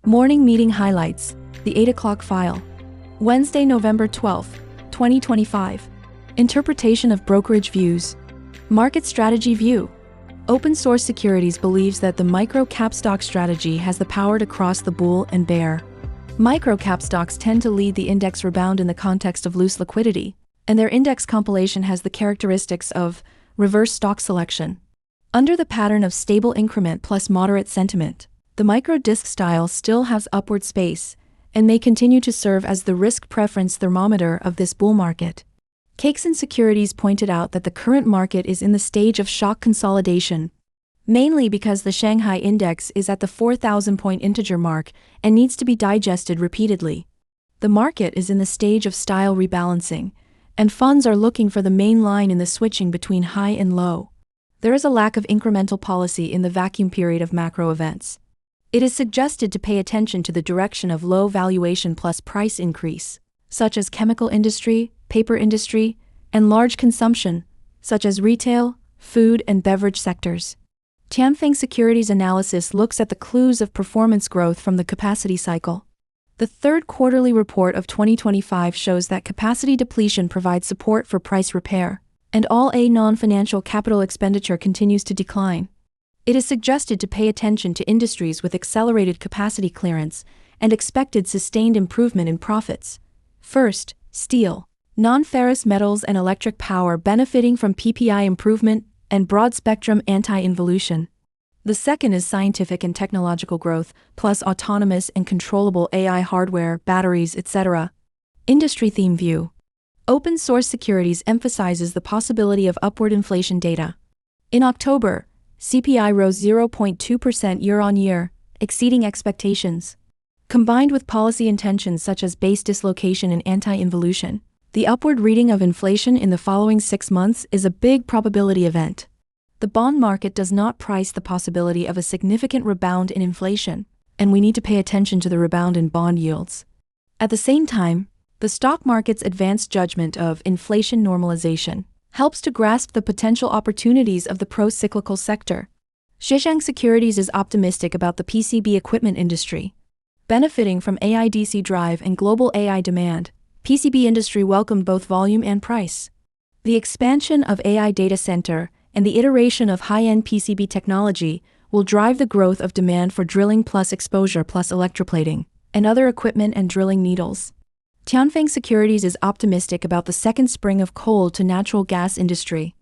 Morning meeting highlights, the 8 o'clock file. Wednesday, November 12, 2025. Interpretation of brokerage views. Market strategy view. Open Source Securities believes that the micro-cap stock strategy has the power to cross the bull and bear. Micro-cap stocks tend to lead the index rebound in the context of loose liquidity, and their index compilation has the characteristics of reverse stock selection. Under the pattern of stable increment plus moderate sentiment, the micro-disc style still has upward space and may continue to serve as the risk preference thermometer of this bull market. Cakeson Securities pointed out that the current market is in the stage of shock consolidation, mainly because the Shanghai index is at the 4,000-point integer mark and needs to be digested repeatedly. The market is in the stage of style rebalancing, and funds are looking for the main line in the switching between high and low. There is a lack of incremental policy in the vacuum period of macro events. It is suggested to pay attention to the direction of low valuation plus price increase, such as chemical industry, paper industry, and large consumption, such as retail, food and beverage sectors. Tianfeng Securities analysis looks at the clues of performance growth from the capacity cycle. The third quarterly report of 2025 shows that capacity depletion provides support for price repair, and all non-financial capital expenditure continues to decline. It is suggested to pay attention to industries with accelerated capacity clearance and expected sustained improvement in profits. First, steel, non-ferrous metals and electric power benefiting from PPI improvement and broad-spectrum anti-involution. The second is scientific and technological growth, plus autonomous and controllable AI hardware, batteries, etc. Industry theme view. Open Source Securities emphasizes the possibility of upward inflation data. In October, CPI rose 0.2% year-on-year, exceeding expectations. Combined with policy intentions such as base dislocation and anti-involution, the upward reading of inflation in the following 6 months is a big probability event. The bond market does not price the possibility of a significant rebound in inflation, and we need to pay attention to the rebound in bond yields. At the same time, the stock market's advanced judgment of inflation normalization helps to grasp the potential opportunities of the pro-cyclical sector. Zhejiang Securities is optimistic about the PCB equipment industry. Benefiting from AI-DC drive and global AI demand, PCB industry welcomed both volume and price. The expansion of AI data center and the iteration of high-end PCB technology will drive the growth of demand for drilling plus exposure plus electroplating, and other equipment and drilling needles. Tianfeng Securities is optimistic about the second spring of coal to natural gas industry.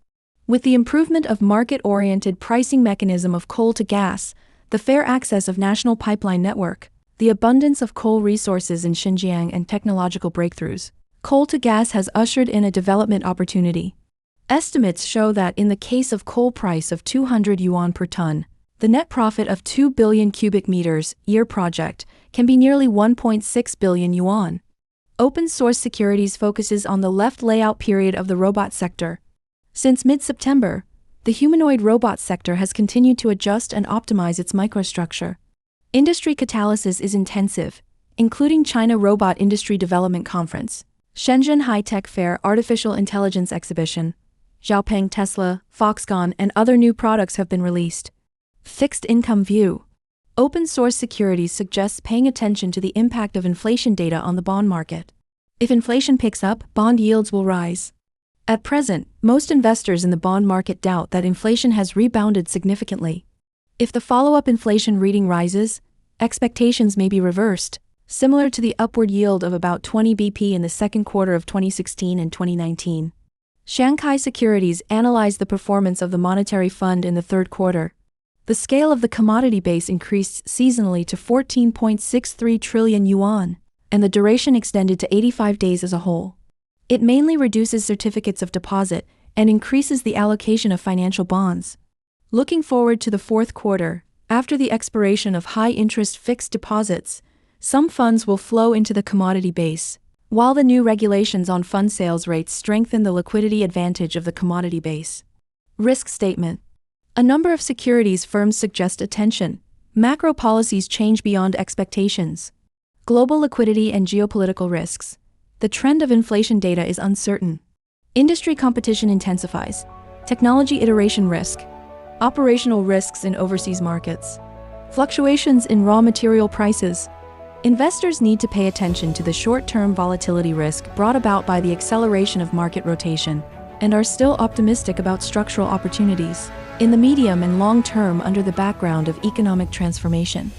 With the improvement of market-oriented pricing mechanism of coal to gas, the fair access of national pipeline network, the abundance of coal resources in Xinjiang and technological breakthroughs, coal to gas has ushered in a development opportunity. Estimates show that in the case of coal price of 200 yuan per ton, the net profit of 2 billion cubic meters year project can be nearly 1.6 billion yuan. Open Source Securities focuses on the left layout period of the robot sector. Since mid-September, the humanoid robot sector has continued to adjust and optimize its microstructure. Industry catalysis is intensive, including China Robot Industry Development Conference, Shenzhen High-Tech Fair Artificial Intelligence Exhibition, Xiaopeng Tesla, Foxconn, and other new products have been released. Fixed income view. Open Source Securities suggests paying attention to the impact of inflation data on the bond market. If inflation picks up, bond yields will rise. At present, most investors in the bond market doubt that inflation has rebounded significantly. If the follow-up inflation reading rises, expectations may be reversed, similar to the upward yield of about 20 BP in the second quarter of 2016 and 2019. Shanghai Securities analyzed the performance of the monetary fund in the third quarter. The scale of the commodity base increased seasonally to 14.63 trillion yuan, and the duration extended to 85 days as a whole. It mainly reduces certificates of deposit and increases the allocation of financial bonds. Looking forward to the fourth quarter, after the expiration of high-interest fixed deposits, some funds will flow into the commodity base, while the new regulations on fund sales rates strengthen the liquidity advantage of the commodity base. Risk statement. A number of securities firms suggest attention. Macro policies change beyond expectations. Global liquidity and geopolitical risks. The trend of inflation data is uncertain. Industry competition intensifies. Technology iteration risk. Operational risks in overseas markets. Fluctuations in raw material prices. Investors need to pay attention to the short-term volatility risk brought about by the acceleration of market rotation, and are still optimistic about structural opportunities in the medium and long term under the background of economic transformation.